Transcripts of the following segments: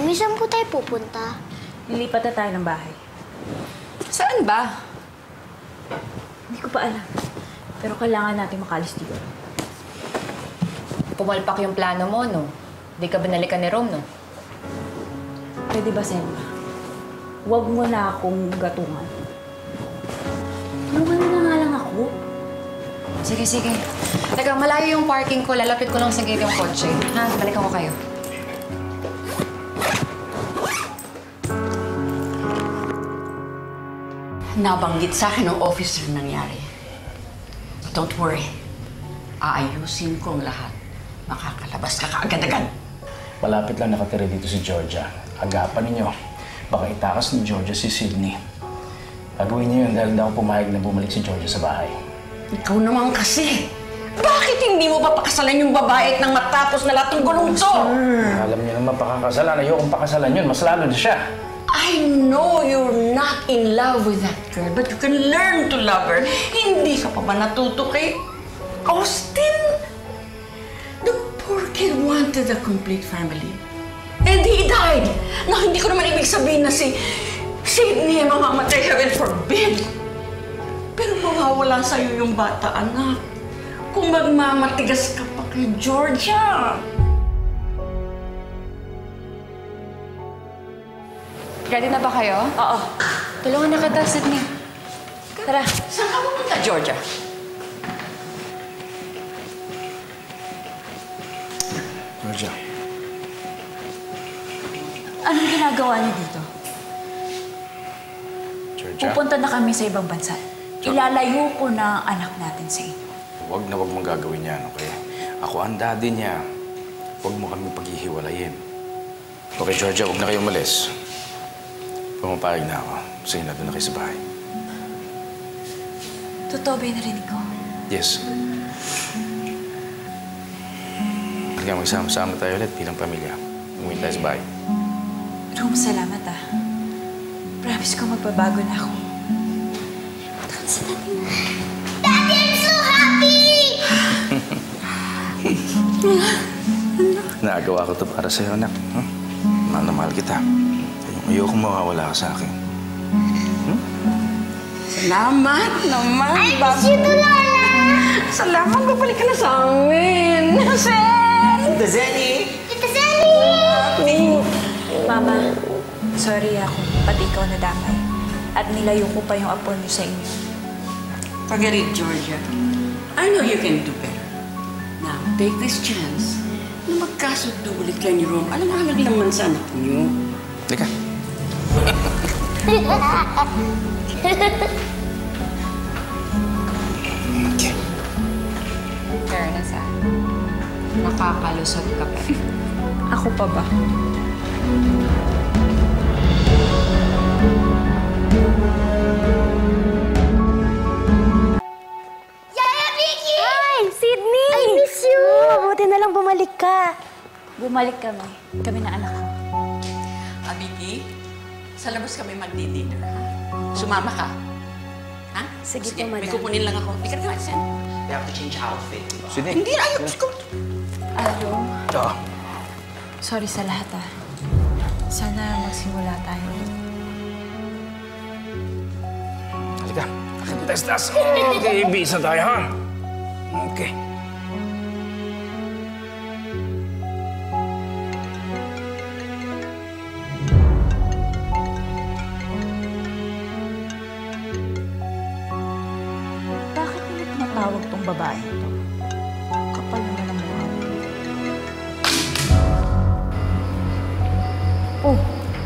Mami, saan po tayo pupunta? Lilipat na tayo ng bahay. Saan ba? Hindi ko pa alam. Pero kailangan natin makalis dito. Pumalpak yung plano mo, no? Di ka binalikan ni Rome, no? Pwede ba, Selma? Huwag mo na akong gatungan. Tulungan mo na nga lang ako. Sige, sige. Teka, malayo yung parking ko. Lalapit ko lang sa gate yung kotse. Ha? Balikan ko kayo. Nabanggit sa akin ng officer nangyari. Don't worry. Aayusin ko ang lahat. Makakalabas ka kaagad-agad. Malapit lang nakatira dito si Georgia. Agapan ninyo. Baka itakas ni Georgia si Sydney. Gagawin niyo yun dahil daw pumayag na bumalik si Georgia sa bahay. Ikaw naman kasi. Bakit hindi mo pa pakasalan yung babae nang matapos na lahat ng gulong to? Alam niyo naman pakakasalan. Ayokong pakasalan yun. Mas lalo na siya. I know you're not in love with that girl, but you can learn to love her. Hindi ka pa ba natuto kay Austin? The poor kid wanted a complete family. And he died. Na hindi ko naman ibig sabihin na si Sydney ay mamamatay, heaven forbid. Pero mawawala sa'yo yung bata, anak. Kung magmamatigas ka pa kay Georgia. Ready na ba kayo? Oo. Tulungan na kita, Sydney. Tara. Saan ka pumunta, Georgia? Georgia. Anong ginagawa niyo dito? Georgia. Pupunta na kami sa ibang bansa. Ilalayo ko na ang anak natin sa inyo. Huwag na huwag mong gagawin yan, okay? Ako ang daddy niya. Huwag mo kami paghihiwalayin. Okay, Georgia, huwag na kayo umalis. Pumapayag na ako. Sige na, doon na kayo sa bahay. Totoo ba yung narinig ko? Yes. Halika, magsama-sama tayo ulit bilang pamilya. Umuwi tayo sa bahay. Rome, salamat ah. Promise ko magbabago na ako. Daddy, I'm so happy! Nagawa ko to para sa'yo, anak. Mahal na mahal kita. Ayokong mawawala ka sa akin. Salamat naman, I miss you, Lola! Salamat, babalik ka na sa amin. Sen! Tita Zenny! Tita Zenny! Mama, sorry ako. Pati ikaw nadamay. At nilayo ko pa yung apo niyo sa inyo. Forget it, Georgia. I know you can do better. Now, take this chance na magkasundo ulit kayo ni Rome. Alam mo, naman sa anak niyo. Halika. Okay. Fairness, ah. Nakakalusot ka pa. Ako pa ba? Yaya, Vicky! Hi, Sydney! I miss you! Mabuti na lang bumalik ka. Bumalik kami. Kami na anak ko. Abiki, sa labas kami magdi-dinner, ha? Sumama ka. Ha? Sige po, May madam. kukunin lang ako. Di ka naman, Sen. We have to change outfit, di ba? Sydney. Hindi, ayos ko. Rome, Oo. sorry sa lahat ah. Sana magsimula tayo. Halika. Testas. Okay, bisa tayo, ha? Okay. Bakit mo tumatawag tong babae ito? Kapal naman ang mukha mo. Oh,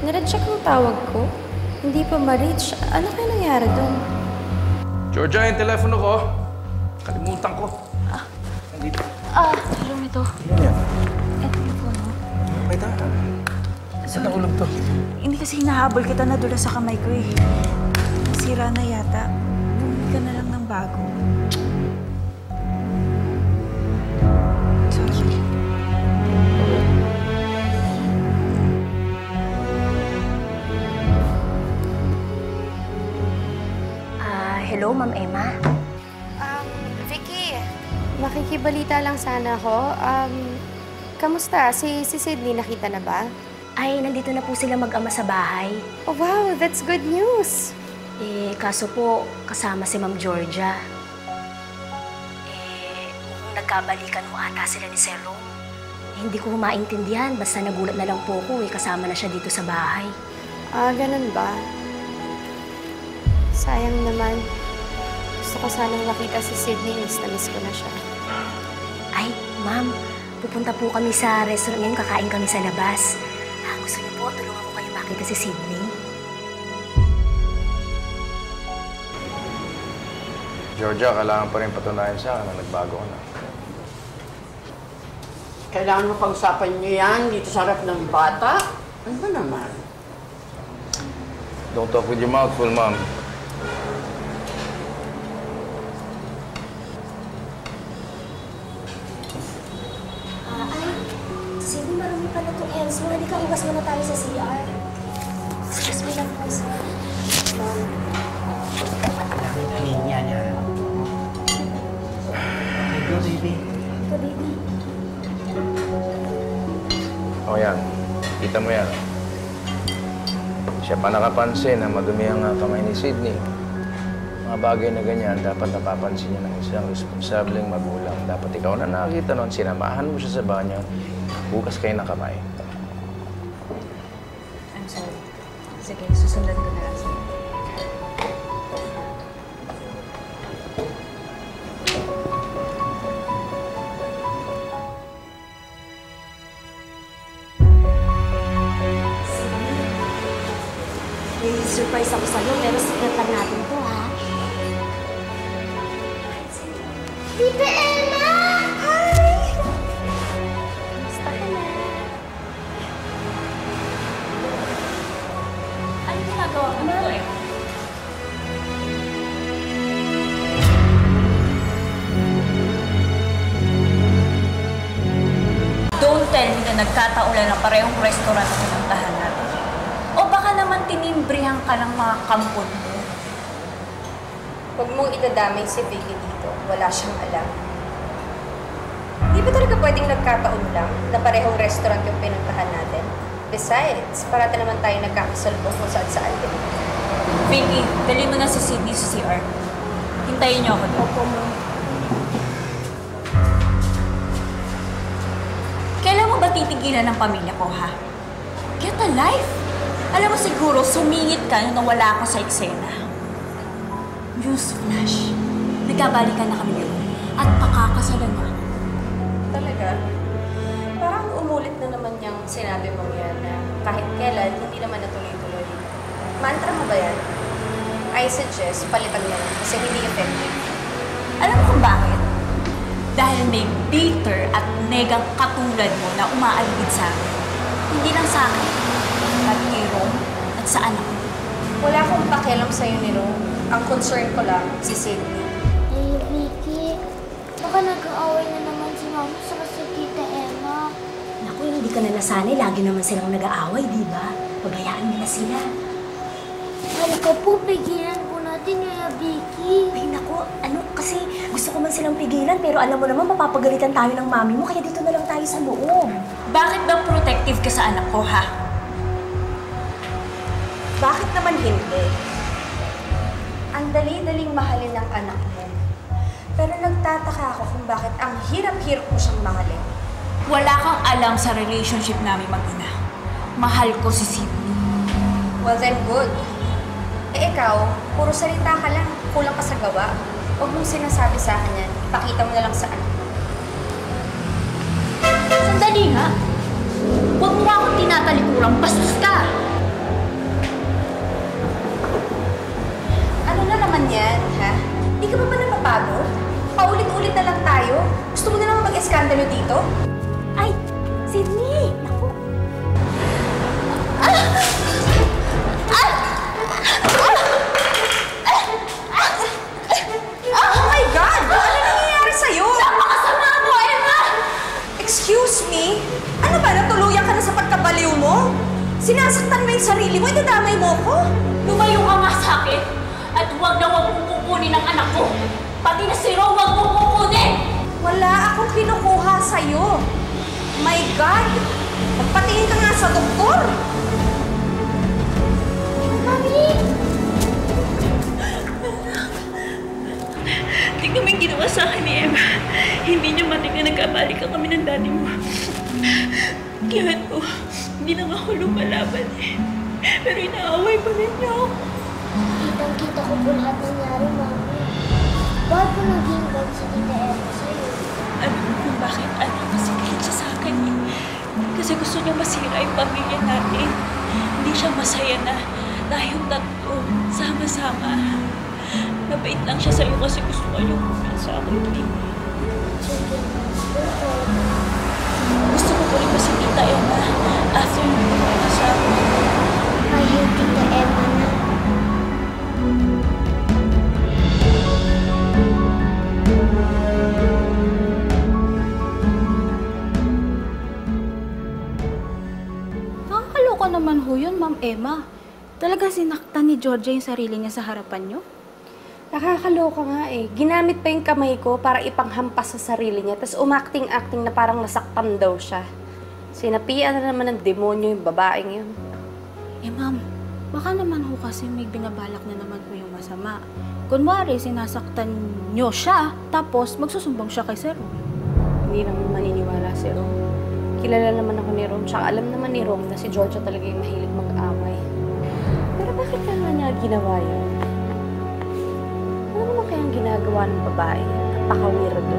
nirecheck ang tawag ko. Hindi pa ma-reach. Ano kaya nangyari doon? Georgia, yung telepono ko. Kalimutan ko. Nandito. Rome, ito. Ano yan? Ito yung phone mo. Wait, ha? Saan nahulog to? Hindi kasi hinahabol kita na dula sa kamay ko eh. Nasira na yata. Bumili ka na lang ng bago. Sorry. Hello, Ma'am Emma. Vicky, makikibalita lang sana ako. Kamusta? Si Sydney nakita na ba? Ay, nandito na po sila mag-ama sa bahay. Oh, wow, that's good news. Kaso po, kasama si Ma'am Georgia. Mukhang nagkabalikan mo ata sila ni Sir Rome. Hindi ko maintindihan, basta nagulat na lang po ko kasama na siya dito sa bahay. Ah, ganun ba? Sayang naman. Gusto ko sanang makita si Sydney, miss na miss ko na siya. Ay, Ma'am, pupunta po kami sa restaurant ngayon, kakain kami sa labas. Gusto niyo po, tulungan ko kayo makita si Sydney. Georgia, kailangan pa rin patunayan sa akin na nagbago ka na. Kailangan mo pag-usapan niyo yan dito sa harap ng bata? Ano ba naman? Don't talk with your mouth full, Mom. Sydney, marami pa na itong hands mo. Hindi ka hugas muna tayo sa CR. Excuse me lang po, sir. Linya niya. Okay, go, baby. Ito, baby. O yan, kita mo yan. Siya pa nakapansin na madumi ang kamay ni Sydney. Mga bagay na ganyan, dapat napapansin niya ng isang responsableng magulang. Dapat ikaw na nakakita noon, sinamahan mo siya sa banyo, bukas kayo ng kamay. I'm sorry. Sige, susundan ko na lang sa'yo. May surprise ako sa'yo, pero secret lang natin to, ha? Tita Emma! Hi! Kamusta ka na? Ano ginagawa ko dito, eh? Don't tell me na nagkataulan na parehong restaurant na pinuntahan natin. O baka naman tinimbrihan ka ng mga kampon mo. Huwag mong idadamay si Vicky dito. Wala siyang alam. Di ba talaga pwedeng nagkataon lang na parehong restaurant yung pinuntahan natin? Besides, parati naman tayo nagkakasalubong kung saan-saan din. Vicky, dali mo na si Sydney sa CR. Hintayin niyo ako doon. Opo, Ma'am. Kailan mo ba titigilan ng pamilya ko, ha? Get a life! Alam mo siguro, sumingit ka nung nawala ako sa eksena. Newsflash. Nagkabalikan na kami ngayon. At pakakasalan na. Talaga? Parang umulit na naman yung sinabi mong yan na kahit kailan, hindi naman natuloy-tuloy. Mantra mo ba yan? I suggest, palitan mo lang kasi hindi effective. Alam mo kung bakit? Dahil may bitter at negang katulad mo na umaaligid sa akin. Hindi lang sa akin, at kay Rome at sa anak mo. Wala akong pakialam sa'yo ni Rome. Ang concern ko lang, si Sydney. Hey, Vicky. Baka nag-aaway na naman si Mama sa si Tita Emma. Naku, hindi ka na nasanay. Lagi naman silang nag-aaway, di ba? Pabayaan nila sila. Halika po, pigilan po natin Kuya Vicky. Ay, naku, ano, kasi gusto ko man silang pigilan, pero alam mo naman, mapapagalitan tayo ng mami mo, kaya dito na lang tayo sa loob. Bakit ba protective ka sa anak ko, ha? Bakit naman hindi? Ang dali-daling mahalin ng anak mo. Pero nagtataka ako kung bakit ang hirap-hirap mo siyang mahalin. Wala kang alam sa relationship namin mag-ina. Mahal ko si Sydney. Well then, good. Eh ikaw, puro salita ka lang. Kulang ka sa gawa. Huwag mong sinasabi sa akin yan. Ipakita mo na lang sa anak mo. Sandali nga. Huwag mo akong tinatalikuran. Bastos ka! Ano na naman yan, ha? Di ka ba napapagod? Paulit-ulit na lang tayo. Gusto mo na naman mag-eskandalo dito? Ay, Sydney! Naku! Oh my God! Ano nangyayari sa'yo? Napakasama mo, Emma! Excuse me? Ano ba? Natuluyan ka na sa pagkabaliw mo? Sinasaktan mo yung sarili mo? Idadamay mo ko? Lumayo ka nga sa akin at huwag na huwag mong kukunin ang anak ko. Pati na si Ro, huwag mong kukunin! Wala akong kinukuha sa'yo. My God! Magpatingin ka nga sa doktor! Mami! Tingnan mo yung ginawa sa akin ni Emma. Hindi niya man na nagkabalikan kami ng daddy mo. Kaya to, hindi na ako lumalaban eh. Pero inaaway pa rin niya ako. Kitang-kita ko po lahat nangyari, Mami. Bakit po naging bad si Tita Emma sa'yo? Alam mo kung bakit? Kasi galit siya sa akin eh. Kasi gusto niya masira yung pamilya natin. Hindi siya masaya na tayong tatlo, sama-sama. Nabait lang siya sa'yo kasi gusto ka niyong kumil sa akin. Sige, perfect. Gusto ko pa rin kasi Tita Emma after yung kumil sa akin. I hate Tita Emma na. Nakakaloka naman ho yun, Ma'am Emma. Talagang sinaktan ni Georgia yung sarili niya sa harapan niyo? Nakakaloka nga eh. Ginamit pa yung kamay ko para ipanghampas sa sarili niya. Tapos umacting-acting na parang nasaktan daw siya. Sinapian na naman ng demonyo yung babaeng yun. Eh, Ma'am, baka naman ho kasi may binabalak na naman po yung masama. Kunwari, sinasaktan niyo siya, tapos magsusumbong siya kay Sir Rom. Hindi naman maniniwala si Rom. Kilala naman ako ni Rom, tsaka alam naman ni Rom na si Georgia talaga yung mahilig mag-amay. Pero bakit ka nga niya ginawa yun? Ano naman kayang ginagawa ng babae? Napaka-weirdo.